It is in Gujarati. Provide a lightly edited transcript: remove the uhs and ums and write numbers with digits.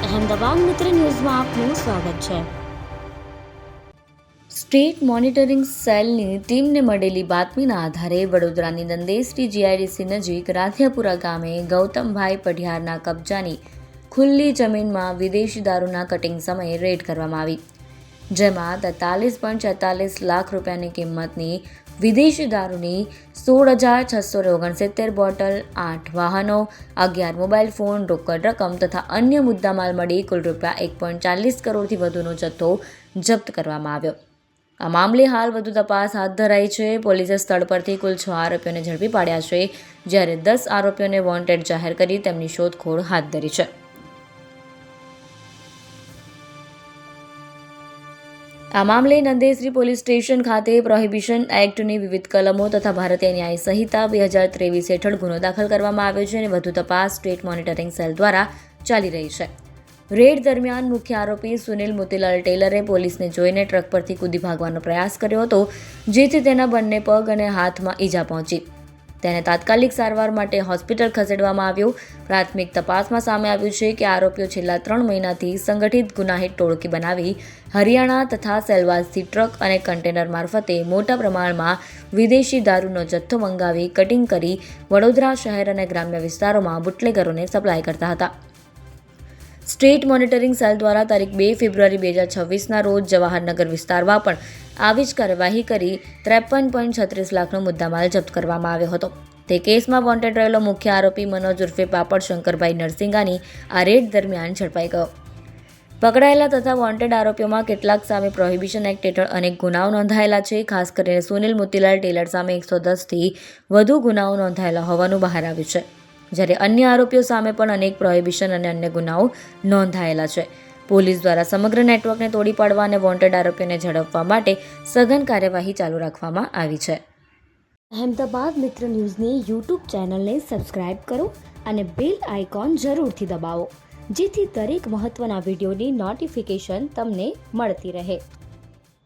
અહેમદાબાદ મિત્ર ન્યૂઝમાં આપનું સ્વાગત છે। સ્ટેટ મોનિટરિંગ સેલની ટીમને મળેલી બાતમીના આધારે વડોદરાની નંદેસરી જીઆઈડીસી નજીક રાધ્યાપુરા ગામે ગૌતમભાઈ પઢિયારના કબજાની ખુલ્લી જમીનમાં વિદેશી દારૂના કટિંગ સમયે રેડ કરવામાં આવી, જેમાં 43.46 લાખ રૂપિયાની કિંમતની વિદેશી દારૂની 16,669 બોટલ, 8 વાહનો, 11 મોબાઈલ ફોન, રોકડ રકમ તથા અન્ય મુદ્દામાલ મળી કુલ રૂપિયા 1.40 કરોડથી વધુનો જથ્થો જપ્ત કરવામાં આવ્યો। આ મામલે હાલ વધુ તપાસ હાથ ધરાઈ છે। પોલીસે સ્થળ પરથી કુલ 6 આરોપીઓને ઝડપી પાડ્યા છે, જ્યારે 10 આરોપીઓને વોન્ટેડ જાહેર કરી તેમની શોધખોળ હાથ ધરી છે। આ મામલે નંદેસરી પોલીસ સ્ટેશન ખાતે પ્રોહિબિશન એક્ટની વિવિધ કલમો તથા ભારતીય ન્યાય સંહિતા 2023 હેઠળ ગુનો દાખલ કરવામાં આવ્યો છે અને વધુ તપાસ સ્ટેટ મોનિટરિંગ સેલ દ્વારા ચાલી રહી છે। રેડ દરમિયાન મુખ્ય આરોપી સુનિલ મોતીલાલ ટેલરે પોલીસને જોઈને ટ્રક પરથી કૂદી ભાગવાનો પ્રયાસ કર્યો હતો, જેથી તેના બંને પગ અને હાથમાં ઈજા પહોંચી। તેને તાત્કાલિક સારવાર માટે હોસ્પિટલ ખસેડવામાં આવ્યો। પ્રાથમિક તપાસમાં સામે આવ્યું છે કે આરોપીઓ છેલ્લા 3 મહિનાથી સંગઠિત ગુનાહિત ટોળકી બનાવી હરિયાણા તથા સેલવાસથી ટ્રક અને કન્ટેનર મારફતે મોટા પ્રમાણમાં વિદેશી દારૂનો જથ્થો મંગાવી કટિંગ કરી વડોદરા શહેર અને ગ્રામ્ય વિસ્તારોમાં બુટલેગરોને સપ્લાય કરતા હતા। સ્ટેટ મોનિટરિંગ સેલ દ્વારા તારીખ 2 ફેબ્રુઆરી 2026ના રોજ જવાહરનગર વિસ્તારમાં પણ આવી જ કાર્યવાહી કરી 53.36 લાખનો મુદ્દામાલ જપ્ત કરવામાં આવ્યો હતો। તે કેસમાં વોન્ટેડ રહેલો મુખ્ય આરોપી મનોજ ઉર્ફે પાપડ શંકરભાઈ નરસિંગાની આ રેડ દરમિયાન ઝડપાઈ ગયો। પકડાયેલા તથા વોન્ટેડ આરોપીઓમાં કેટલાક સામે પ્રોહિબિશન એક્ટ હેઠળ અનેક ગુનાઓ નોંધાયેલા છે। ખાસ કરીને સુનિલ મોતીલાલ ટેલર સામે 110થી વધુ ગુનાઓ નોંધાયેલા હોવાનું બહાર આવ્યું છે, જ્યારે અન્ય આરોપીઓ સામે પણ અનેક પ્રોહિબિશન અને અન્ય ગુનાઓ નોંધાયેલા છે। પોલીસ દ્વારા સમગ્ર નેટવર્કને તોડી પાડવા અને વોન્ટેડ આરોપીઓને ઝડપવા માટે સઘન કાર્યવાહી ચાલુ રાખવામાં આવી છે। અહેમદાબાદ મિત્ર ન્યૂઝની યુટ્યુબ ચેનલને સબસ્ક્રાઇબ કરો અને બેલ આઇકોન જરૂરથી દબાવો, જેથી દરેક મહત્ત્વના વિડીયોની નોટિફિકેશન તમને મળતી રહે।